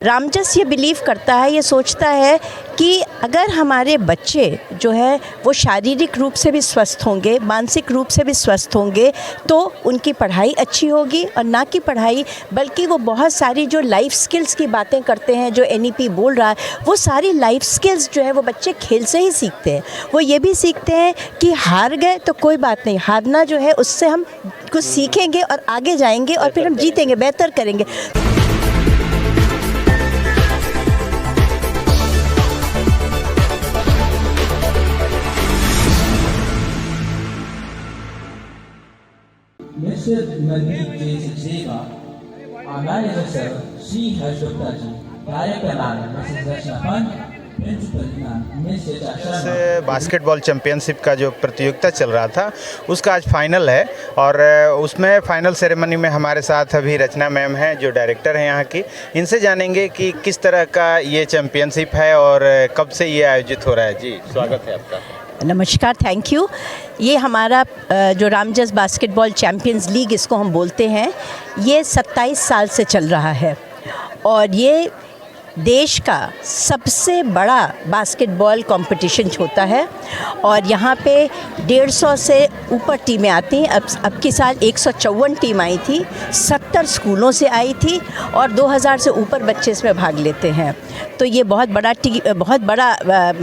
रामजस ये बिलीव करता है, ये सोचता है कि अगर हमारे बच्चे जो है वो शारीरिक रूप से भी स्वस्थ होंगे, मानसिक रूप से भी स्वस्थ होंगे, तो उनकी पढ़ाई अच्छी होगी। और ना कि पढ़ाई बल्कि वो बहुत सारी जो लाइफ स्किल्स की बातें करते हैं, जो NEP बोल रहा है, वो सारी लाइफ स्किल्स जो है वो बच्चे खेल से ही सीखते हैं। वो ये भी सीखते हैं कि हार गए तो कोई बात नहीं, हारना जो है उससे हम कुछ सीखेंगे और आगे जाएंगे और फिर हम जीतेंगे, बेहतर करेंगे। Mr. Nadi J. Organizer Sri Harshvardhan ji, Director Mrs. Rachna Pant, Principal Mrs. Ashana। Basketball championship का जो प्रतियोगिता चल रहा था उसका आज फाइनल है और उसमें फाइनल सेरेमनी में हमारे साथ अभी रचना मैम हैं जो डायरेक्टर हैं यहाँ की। इनसे जानेंगे कि किस तरह का ये चैंपियनशिप है और कब से ये आयोजित हो रहा है। जी स्वागत है आपका। नमस्कार, थैंक यू। ये हमारा जो रामजस बास्केटबॉल चैम्पियंस लीग इसको हम बोलते हैं, ये 27 साल से चल रहा है और ये देश का सबसे बड़ा बास्केटबॉल कंपटीशन होता है और यहाँ पे 150 से ऊपर टीमें आती हैं। अब की साल 154 टीम आई थी, 70 स्कूलों से आई थी और 2000 से ऊपर बच्चे इसमें भाग लेते हैं। तो ये बहुत बड़ा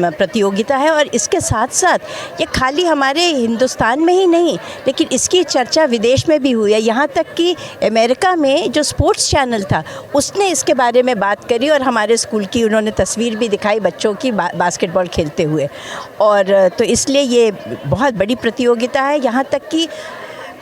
प्रतियोगिता है और इसके साथ साथ ये खाली हमारे हिंदुस्तान में ही नहीं, लेकिन इसकी चर्चा विदेश में भी हुई है। यहाँ तक कि अमेरिका में जो स्पोर्ट्स चैनल था उसने इसके बारे में बात करी और हमारे स्कूल की उन्होंने तस्वीर भी दिखाई बच्चों की बास्केटबॉल खेलते हुए। और तो इसलिए ये बहुत बड़ी प्रतियोगिता है। यहाँ तक कि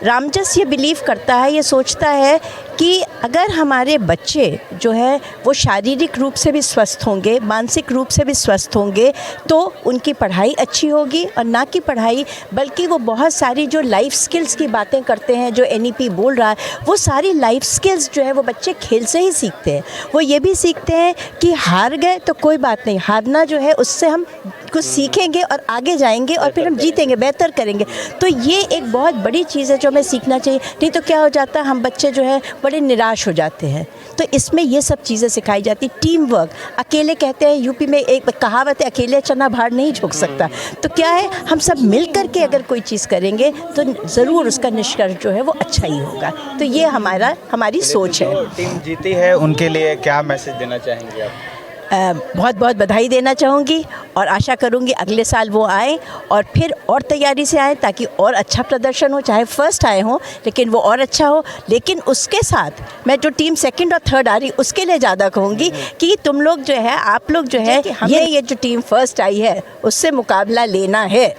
रामजस ये बिलीव करता है, ये सोचता है कि अगर हमारे बच्चे जो है वो शारीरिक रूप से भी स्वस्थ होंगे, मानसिक रूप से भी स्वस्थ होंगे, तो उनकी पढ़ाई अच्छी होगी। और ना कि पढ़ाई बल्कि वो बहुत सारी जो लाइफ स्किल्स की बातें करते हैं, जो NEP बोल रहा है, वो सारी लाइफ स्किल्स जो है वो बच्चे खेल से ही सीखते हैं। वो ये भी सीखते हैं कि हार गए तो कोई बात नहीं, हारना जो है उससे हम कुछ सीखेंगे और आगे जाएंगे और फिर हम जीतेंगे, बेहतर करेंगे। तो ये एक बहुत बड़ी चीज़ है जो हमें सीखना चाहिए। नहीं तो क्या हो जाता है, हम बच्चे जो है बड़े निराश हो जाते हैं। तो इसमें ये सब चीज़ें सिखाई जाती। टीम वर्क, अकेले कहते हैं यूपी में एक कहावत है, अकेले चना भार नहीं झुक सकता। तो क्या है, हम सब मिल कर के अगर कोई चीज़ करेंगे तो ज़रूर उसका निष्कर्ष जो है वो अच्छा ही होगा। तो ये हमारी सोच है। टीम जीती है उनके लिए क्या मैसेज देना चाहेंगे आप? बहुत बहुत बधाई देना चाहूँगी और आशा करूँगी अगले साल वो आए और फिर और तैयारी से आए ताकि और अच्छा प्रदर्शन हो। चाहे फर्स्ट आए हों लेकिन वो और अच्छा हो। लेकिन उसके साथ मैं जो टीम सेकंड और थर्ड आ रही उसके लिए ज़्यादा कहूँगी कि तुम लोग जो है, आप लोग जो है, ये जो टीम फर्स्ट आई है उससे मुकाबला लेना है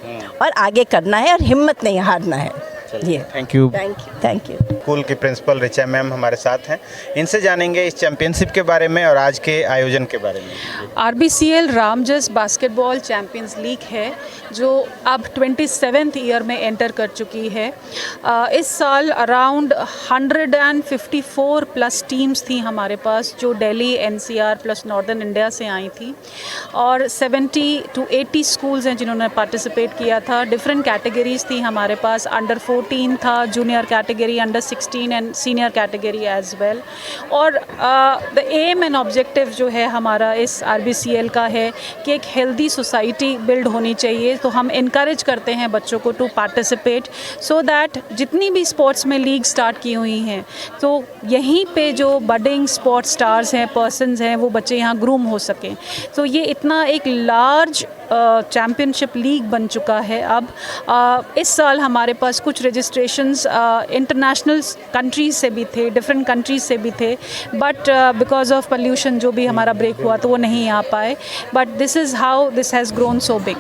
और आगे करना है और हिम्मत नहीं हारना है। Thank you. स्कूल की प्रिंसिपल ऋचा मैम हमारे साथ हैं। इनसे जानेंगे इस चैंपियनशिप के बारे में और आज के आयोजन के बारे में। RBCL Ramjas basketball champions league है जो अब 27th ईयर में एंटर कर चुकी है। इस साल अराउंड 154 प्लस टीम्स थी हमारे पास जो Delhi, NCR plus northern India से आई थी और 70 to 80 स्कूल्स हैं जिन्होंने पार्टिसिपेट किया था। डिफरेंट कैटेगरीज थी हमारे पास, अंडर 14 था, junior category, under 16 and senior category as well. और द एम एंड ऑब्जेक्टिव जो है हमारा इस RBCL का है कि एक हेल्दी सोसाइटी बिल्ड होनी चाहिए। तो हम इनकरेज करते हैं बच्चों को टू पार्टिसिपेट सो दैट जितनी भी स्पोर्ट्स में लीग स्टार्ट की हुई हैं तो यहीं पे जो बडिंग स्पोर्ट्स स्टार्स हैं, पर्सन्स हैं, वो बच्चे यहाँ ग्रूम हो सकें। तो ये इतना एक लार्ज चैम्पियनशिप लीग बन चुका है अब। इस साल हमारे पास कुछ रजिस्ट्रेशंस इंटरनेशनल कंट्रीज से भी थे, डिफरेंट कंट्रीज से भी थे, बट बिकॉज ऑफ पोल्यूशन जो भी हमारा ब्रेक हुआ तो वो नहीं आ पाए। But this is how this has grown so big.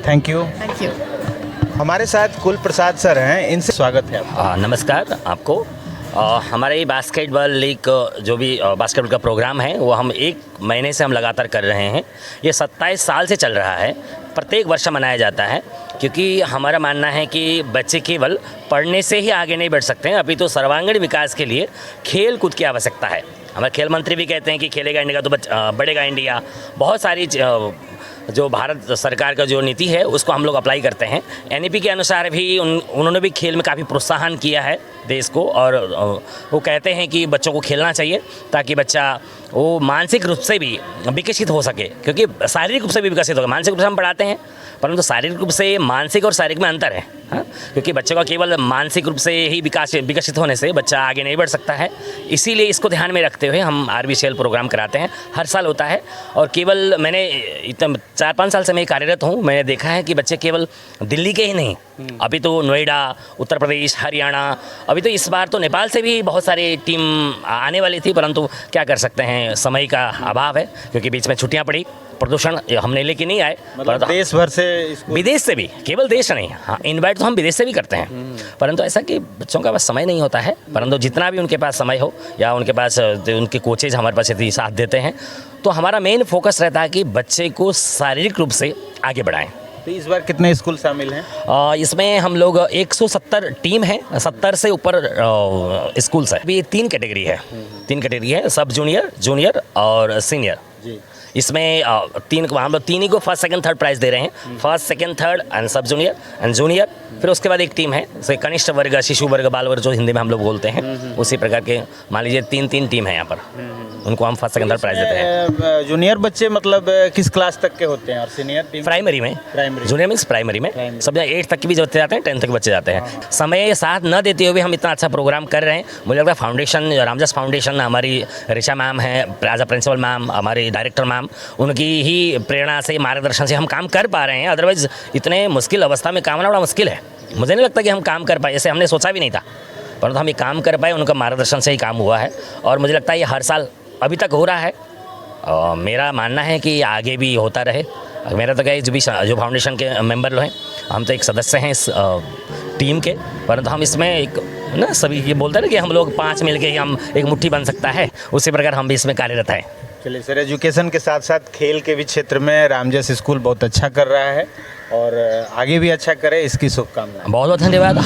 Thank you. हमारे साथ कुल प्रसाद सर हैं, इनसे स्वागत है आपका। नमस्कार आपको। हमारे ये बास्केटबॉल लीग जो भी बास्केटबॉल का प्रोग्राम है वो हम 1 महीने से हम लगातार कर रहे हैं। ये 27 साल से चल रहा है, प्रत्येक वर्ष मनाया जाता है क्योंकि हमारा मानना है कि बच्चे केवल पढ़ने से ही आगे नहीं बढ़ सकते हैं, अभी तो सर्वांगीण विकास के लिए खेल कूद की आवश्यकता है। हमारे खेल मंत्री भी कहते हैं कि खेलेगा इंडिया तो बढ़ेगा इंडिया। बहुत सारी जो भारत सरकार का जो नीति है उसको हम लोग अप्लाई करते हैं। NEP के अनुसार भी उन्होंने भी खेल में काफ़ी प्रोत्साहन किया है देश को, और वो कहते हैं कि बच्चों को खेलना चाहिए ताकि बच्चा वो मानसिक रूप से भी विकसित हो सके, क्योंकि शारीरिक रूप से भी विकसित होगा। मानसिक रूप से हम पढ़ाते हैं, परंतु शारीरिक रूप से मानसिक और शारीरिक में अंतर है, हाँ? क्योंकि बच्चे का केवल मानसिक रूप से ही विकसित होने से बच्चा आगे नहीं बढ़ सकता है। इसीलिए इसको ध्यान में रखते हुए हम RBCL प्रोग्राम कराते हैं, हर साल होता है। और केवल मैंने इतना 4-5 साल से मैं कार्यरत हूँ, मैंने देखा है कि बच्चे केवल दिल्ली के ही नहीं, अभी तो नोएडा, उत्तर प्रदेश, हरियाणा, अभी तो इस बार तो नेपाल से भी बहुत सारी टीम आने वाली थी, परंतु क्या कर सकते हैं, समय का अभाव है, क्योंकि बीच में छुट्टियाँ पड़ी, प्रदूषण हमने लेके नहीं आए। मतलब देश भर से, विदेश से भी, केवल देश नहीं, हाँ इनवाइट तो हम विदेश से भी करते हैं, परंतु ऐसा कि बच्चों का पास समय नहीं होता है। परंतु जितना भी उनके पास समय हो या उनके पास उनके कोचेज हमारे पास यदि साथ देते हैं, तो हमारा मेन फोकस रहता है कि बच्चे को शारीरिक रूप से आगे बढ़ाएं। तो इस बार कितने स्कूल शामिल हैं? इसमें हम लोग 170 टीम है, 70 से ऊपर स्कूल्स है। अभी 3 कैटेगरी है, सब जूनियर, जूनियर और सीनियर जी। इसमें हम लोग 3 ही को फर्स्ट सेकंड थर्ड प्राइज़ दे रहे हैं, फर्स्ट सेकंड थर्ड एंड सब जूनियर एंड जूनियर। फिर उसके बाद एक टीम है जैसे कनिष्ठ वर्ग, शिशु वर्ग, बाल वर्ग, जो हिंदी में हम लोग बोलते हैं, उसी प्रकार के मान लीजिए 3 टीम है यहाँ पर, उनको हम फर्स्ट सेकंड थर्ड प्राइज़ देते हैं। जूनियर बच्चे मतलब किस क्लास तक के होते हैं और सीनियर टीम? प्राइमरी में, जूनियर मीन्स प्राइमरी में, सब 8 तक के भी बच्चे जाते हैं, 10th तक के बच्चे जाते हैं। समय साथ न देते हुए भी हम इतना अच्छा प्रोग्राम कर रहे हैं। मुझे लगता है फाउंडेशन, रामजस फाउंडेशन, हमारी ऋषा मैम है एज अ प्रिंसिपल मैम, हमारी डायरेक्टर मैम, उनकी ही प्रेरणा से, मार्गदर्शन से हम काम कर पा रहे हैं। अदरवाइज़ इतने मुश्किल अवस्था में काम करना बड़ा मुश्किल है। मुझे नहीं लगता कि हम काम कर पाए, ऐसे हमने सोचा भी नहीं था, परंतु हम ये काम कर पाए, उनका मार्गदर्शन से ही काम हुआ है। और मुझे लगता है ये हर साल अभी तक हो रहा है, और मेरा मानना है कि आगे भी होता रहे। मेरा तो क्या है, जो फाउंडेशन के मेंबर लोग हैं, हम तो एक सदस्य हैं इस टीम के, परंतु हम इसमें एक ना सभी ये बोलते हैं ना कि हम लोग 5 मिल के ही हम एक मुट्ठी बन सकता है, उसी प्रकार हम भी इसमें कार्यरत हैं। चलिए सर, एजुकेशन के साथ साथ खेल के भी क्षेत्र में रामजस स्कूल बहुत अच्छा कर रहा है और आगे भी अच्छा करे, इसकी शुभकामनाएं। बहुत बहुत धन्यवाद।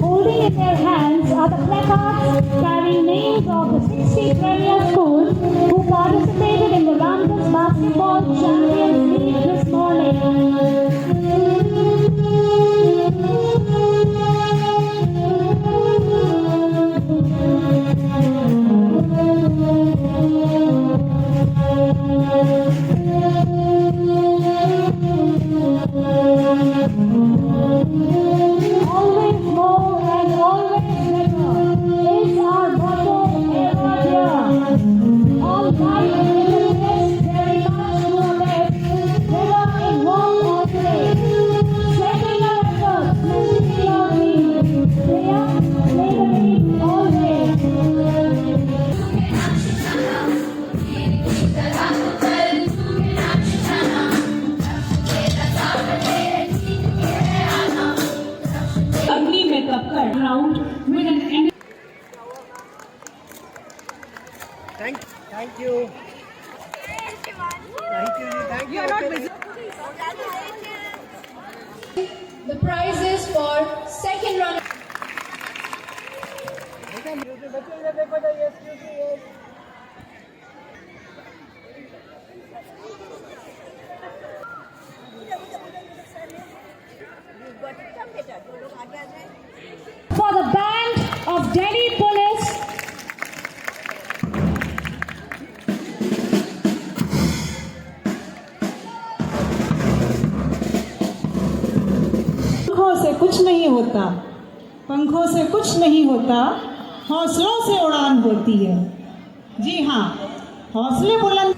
Holding in their hands are the placards carrying names of the 60 premier schools who participated in the Ramjas Basketball Champions League this morning. Always more and always better is our motto ever dear. All life in the best, very much to the best, whether in work or play. Setting your efforts, lifting your dreams, prayer, laboring always. ugly makeup cut round with an end. Thank you. You are not visible. The prizes for second runner. For the band of Delhi Police. पंखों से कुछ नहीं होता, पंखों से कुछ नहीं होता, हौसलों से उड़ान होती है। जी हाँ, हौसले बुलंद